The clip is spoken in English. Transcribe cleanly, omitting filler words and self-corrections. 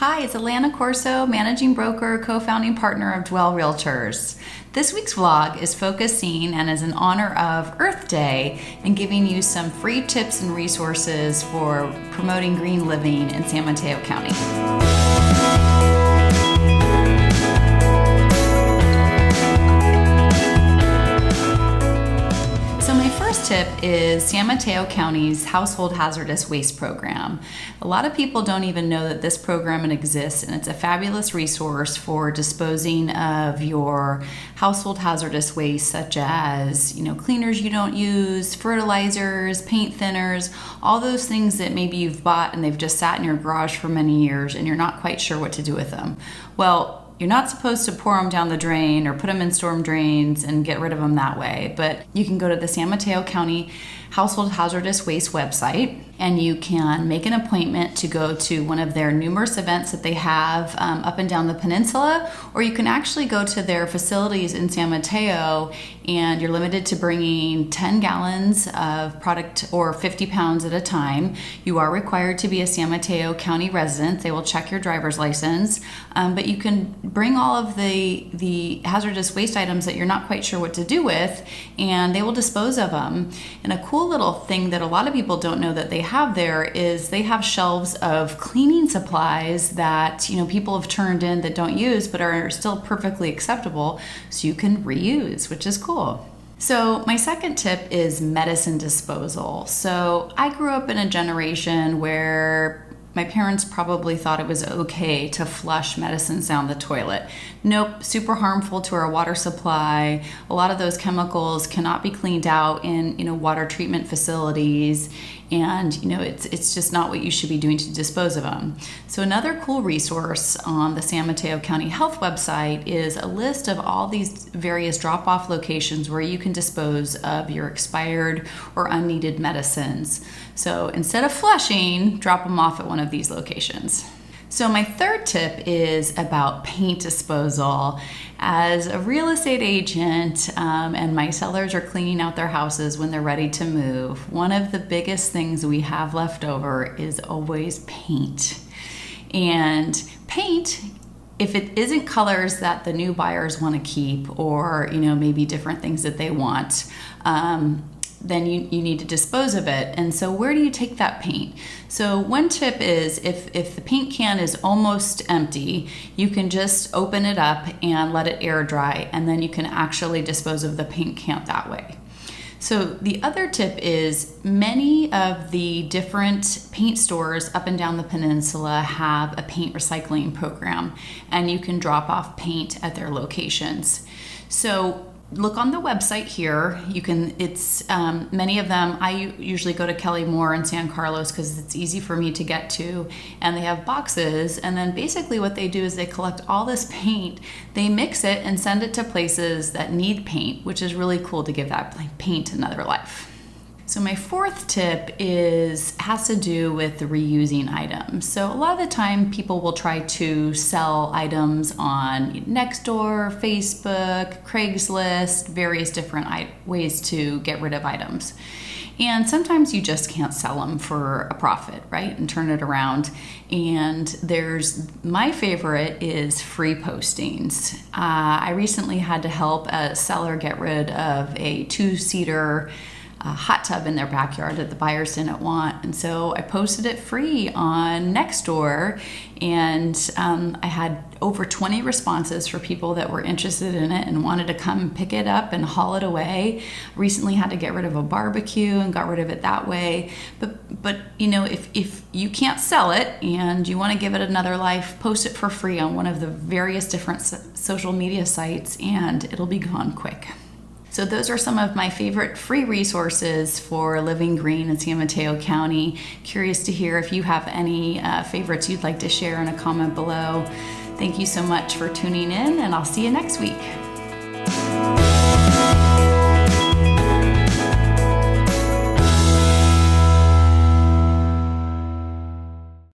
Hi, it's Alana Corso, Managing Broker, Co-Founding Partner of Dwell Realtors. This week's vlog is focusing and is in honor of Earth Day and giving you some free tips and resources for promoting green living in San Mateo County. Tip is San Mateo County's Household Hazardous Waste Program. A lot of people don't even know that this program exists, and it's a fabulous resource for disposing of your household hazardous waste, such as cleaners you don't use, fertilizers, paint thinners, all those things that maybe you've bought and they've just sat in your garage for many years and you're not quite sure what to do with them. Well, you're not supposed to pour them down the drain or put them in storm drains and get rid of them that way, but you can go to the San Mateo County Household Hazardous Waste website and you can make an appointment to go to one of their numerous events that they have up and down the peninsula, or you can actually go to their facilities in San Mateo, and you're limited to bringing 10 gallons of product or 50 pounds at a time. You are required to be a San Mateo County resident. They will check your driver's license, but you can bring all of the hazardous waste items that you're not quite sure what to do with, and they will dispose of them. And a cool little thing that a lot of people don't know that they have there is they have shelves of cleaning supplies that people have turned in that don't use but are still perfectly acceptable, so you can reuse, which is cool. So my second tip is medicine disposal. So I grew up in a generation where my parents probably thought it was okay to flush medicines down the toilet. Nope, super harmful to our water supply. A lot of those chemicals cannot be cleaned out in water treatment facilities, and it's just not what you should be doing to dispose of them. So another cool resource on the San Mateo County Health website is a list of all these various drop-off locations where you can dispose of your expired or unneeded medicines. So instead of flushing, drop them off at one of these locations. So my third tip is about paint disposal. As a real estate agent, and my sellers are cleaning out their houses when they're ready to move, one of the biggest things we have left over is always paint. And paint, if it isn't colors that the new buyers want to keep, or maybe different things that they want, then you need to dispose of it. And so where do you take that paint? So one tip is if the paint can is almost empty, you can just open it up and let it air dry, and then you can actually dispose of the paint can that way. So the other tip is many of the different paint stores up and down the peninsula have a paint recycling program, and you can drop off paint at their locations. So look on the website here. Many of them, I usually go to Kelly Moore in San Carlos because it's easy for me to get to, and they have boxes, and then basically what they do is they collect all this paint, they mix it and send it to places that need paint, which is really cool to give that paint another life. So my fourth tip has to do with the reusing items. So a lot of the time people will try to sell items on Nextdoor, Facebook, Craigslist, various different ways to get rid of items. And sometimes you just can't sell them for a profit, right? And turn it around. And my favorite is free postings. I recently had to help a seller get rid of a 2-seater hot tub in their backyard that the buyers didn't want, and so I posted it free on Nextdoor, and I had over 20 responses for people that were interested in it and wanted to come pick it up and haul it away. Recently had to get rid of a barbecue and got rid of it that way, but if you can't sell it and you want to give it another life, post it for free on one of the various different social media sites, and it'll be gone quick. So those are some of my favorite free resources for living green in San Mateo County. Curious to hear if you have any favorites you'd like to share in a comment below. Thank you so much for tuning in, and I'll see you next week.